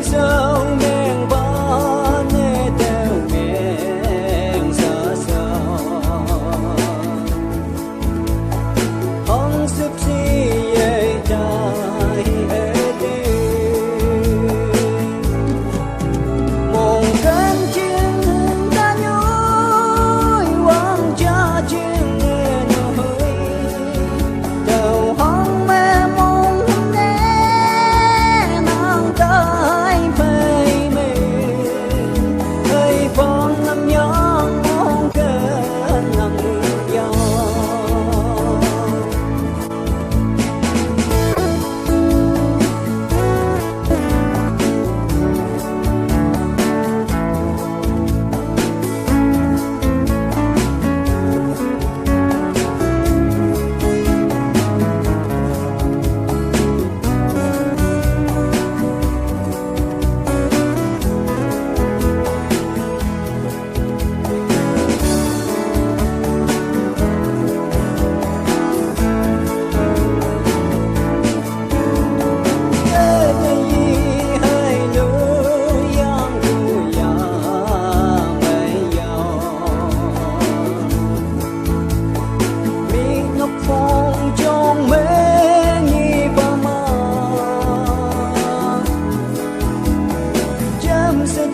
sâu men bó nê theo men sơ sơ hong sụp si ye trái ê đi mong cơn chiến ta nhối quang cha chiến nghe nơi đầu hong mê mong nè nàng tới phê mê hơi phong năm nhón mong cơn nằm gió phong trong mê nghi ba ma chấm sẽ